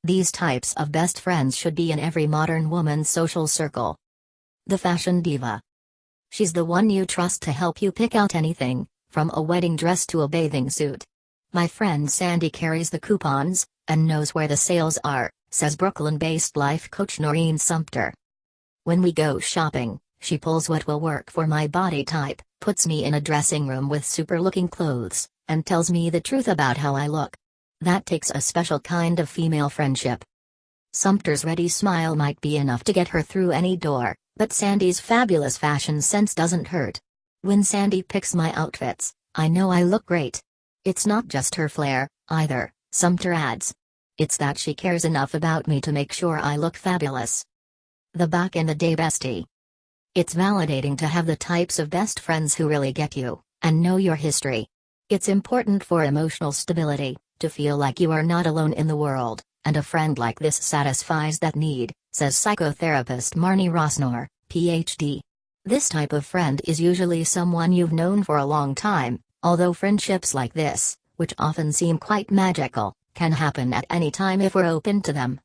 These types of best friends should be in every modern woman's social circle. The fashion diva. She's the one you trust to help you pick out anything, from a wedding dress to a bathing suit. My friend Sandy carries the coupons, and knows where the sales are, says Brooklyn-based life coach Noreen Sumpter. When we go shopping, she pulls what will work for my body type, puts me in a dressing room with super-looking clothes, and tells me the truth about how I look. That takes a special kind of female friendship. Sumpter's ready smile might be enough to get her through any door, but Sandy's fabulous fashion sense doesn't hurt. When Sandy picks my outfits, I know I look great. It's not just her flair, either, Sumpter adds. It's that she cares enough about me to make sure I look fabulous. The back in the day bestie. It's validating to have the types of best friends who really get you, and know your history. It's important for emotional stability, to feel like you are not alone in the world, and a friend like this satisfies that need, says psychotherapist Marnie Rosnor, Ph.D. This type of friend is usually someone you've known for a long time, although friendships like this, which often seem quite magical, can happen at any time if we're open to them.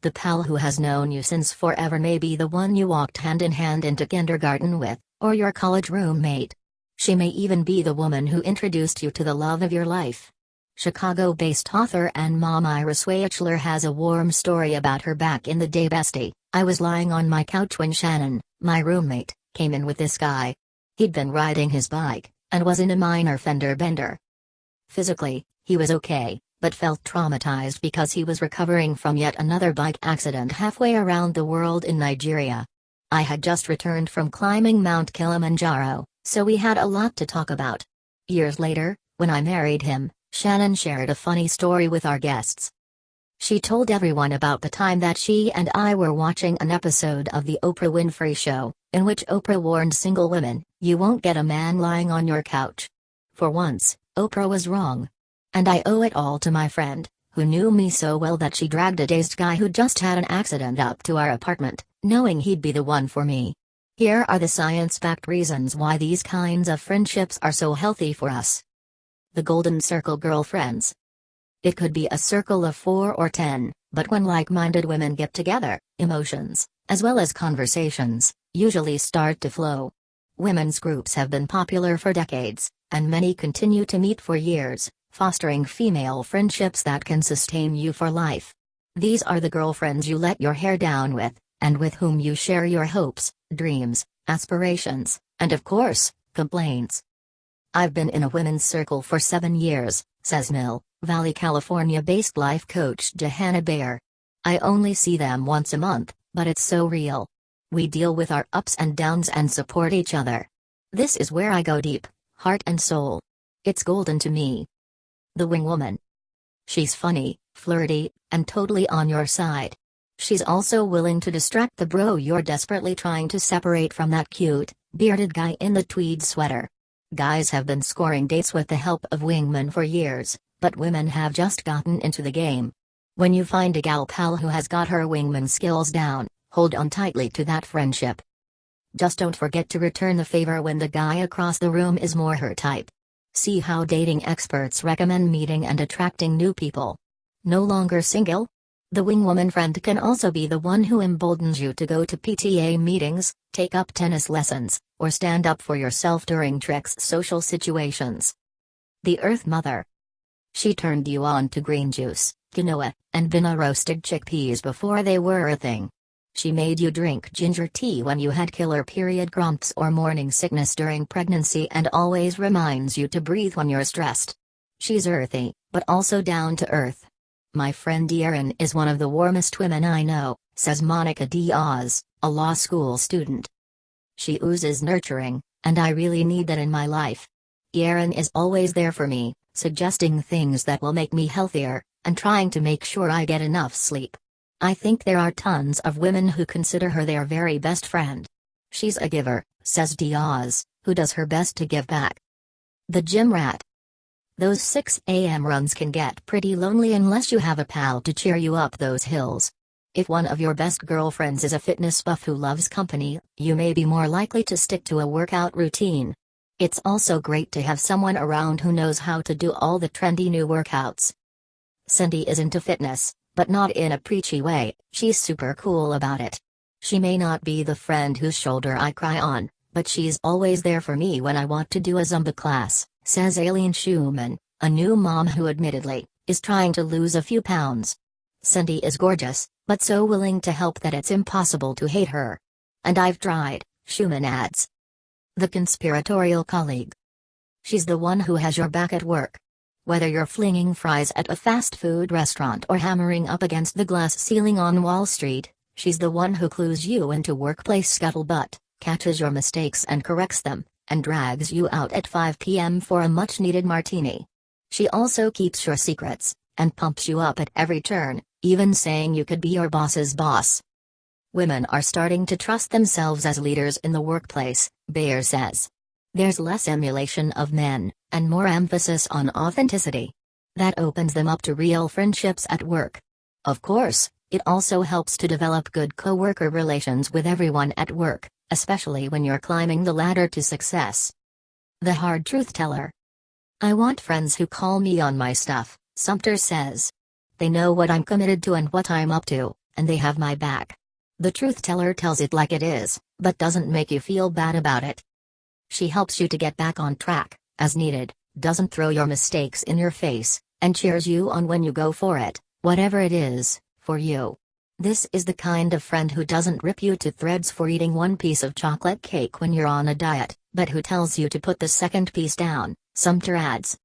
The pal who has known you since forever may be the one you walked hand in hand into kindergarten with, or your college roommate. She may even be the woman who introduced you to the love of your life. Chicago-based author and mom Iris Weichler has a warm story about her back-in-the-day bestie. I was lying on my couch when Shannon, my roommate, came in with this guy. He'd been riding his bike, and was in a minor fender bender. Physically, he was okay, but felt traumatized because he was recovering from yet another bike accident halfway around the world in Nigeria. I had just returned from climbing Mount Kilimanjaro, so we had a lot to talk about. Years later, when I married him, Shannon shared a funny story with our guests. She told everyone about the time that she and I were watching an episode of The Oprah Winfrey Show, in which Oprah warned single women, "You won't get a man lying on your couch." For once, Oprah was wrong. And I owe it all to my friend, who knew me so well that she dragged a dazed guy who just had an accident up to our apartment, knowing he'd be the one for me. Here are the science-backed reasons why these kinds of friendships are so healthy for us. The Golden Circle Girlfriends. It could be a circle of 4 or 10, but when like-minded women get together, emotions, as well as conversations, usually start to flow. Women's groups have been popular for decades, and many continue to meet for years, fostering female friendships that can sustain you for life. These are the girlfriends you let your hair down with, and with whom you share your hopes, dreams, aspirations, and of course, complaints. I've been in a women's circle for 7 years, says Mill Valley, California-based life coach Johanna Bayer. I only see them once a month, but it's so real. We deal with our ups and downs and support each other. This is where I go deep, heart and soul. It's golden to me. The wing woman. She's funny, flirty, and totally on your side. She's also willing to distract the bro you're desperately trying to separate from that cute, bearded guy in the tweed sweater. Guys have been scoring dates with the help of wingmen for years, but women have just gotten into the game. When you find a gal pal who has got her wingman skills down, hold on tightly to that friendship. Just don't forget to return the favor when the guy across the room is more her type. See how dating experts recommend meeting and attracting new people. No longer single? The wingwoman friend can also be the one who emboldens you to go to PTA meetings, take up tennis lessons, or stand up for yourself during tricky social situations. The Earth Mother. She turned you on to green juice, quinoa, and Bina roasted chickpeas before they were a thing. She made you drink ginger tea when you had killer period cramps or morning sickness during pregnancy, and always reminds you to breathe when you're stressed. She's earthy, but also down to earth. My friend Erin is one of the warmest women I know, says Monica Diaz, a law school student. She oozes nurturing, and I really need that in my life. Erin is always there for me, suggesting things that will make me healthier, and trying to make sure I get enough sleep. I think there are tons of women who consider her their very best friend. She's a giver, says Diaz, who does her best to give back. The gym rat. Those 6 a.m. runs can get pretty lonely unless you have a pal to cheer you up those hills. If one of your best girlfriends is a fitness buff who loves company, you may be more likely to stick to a workout routine. It's also great to have someone around who knows how to do all the trendy new workouts. Cindy is into fitness, But not in a preachy way, she's super cool about it. She may not be the friend whose shoulder I cry on, but she's always there for me when I want to do a Zumba class, says Aileen Schumann, a new mom who admittedly is trying to lose a few pounds. Cindy is gorgeous, but so willing to help that it's impossible to hate her. And I've tried, Schumann adds. The conspiratorial colleague. She's the one who has your back at work. Whether you're flinging fries at a fast food restaurant or hammering up against the glass ceiling on Wall Street, she's the one who clues you into workplace scuttlebutt, catches your mistakes and corrects them, and drags you out at 5 p.m. for a much-needed martini. She also keeps your secrets, and pumps you up at every turn, even saying you could be your boss's boss. Women are starting to trust themselves as leaders in the workplace, Bayer says. There's less emulation of men, and more emphasis on authenticity. That opens them up to real friendships at work. Of course, it also helps to develop good coworker relations with everyone at work, especially when you're climbing the ladder to success. The hard truth teller. I want friends who call me on my stuff, Sumter says. They know what I'm committed to and what I'm up to, and they have my back. The truth teller tells it like it is, but doesn't make you feel bad about it. She helps you to get back on track, as needed, doesn't throw your mistakes in your face, and cheers you on when you go for it, whatever it is, for you. This is the kind of friend who doesn't rip you to threads for eating one piece of chocolate cake when you're on a diet, but who tells you to put the second piece down, Sumter adds.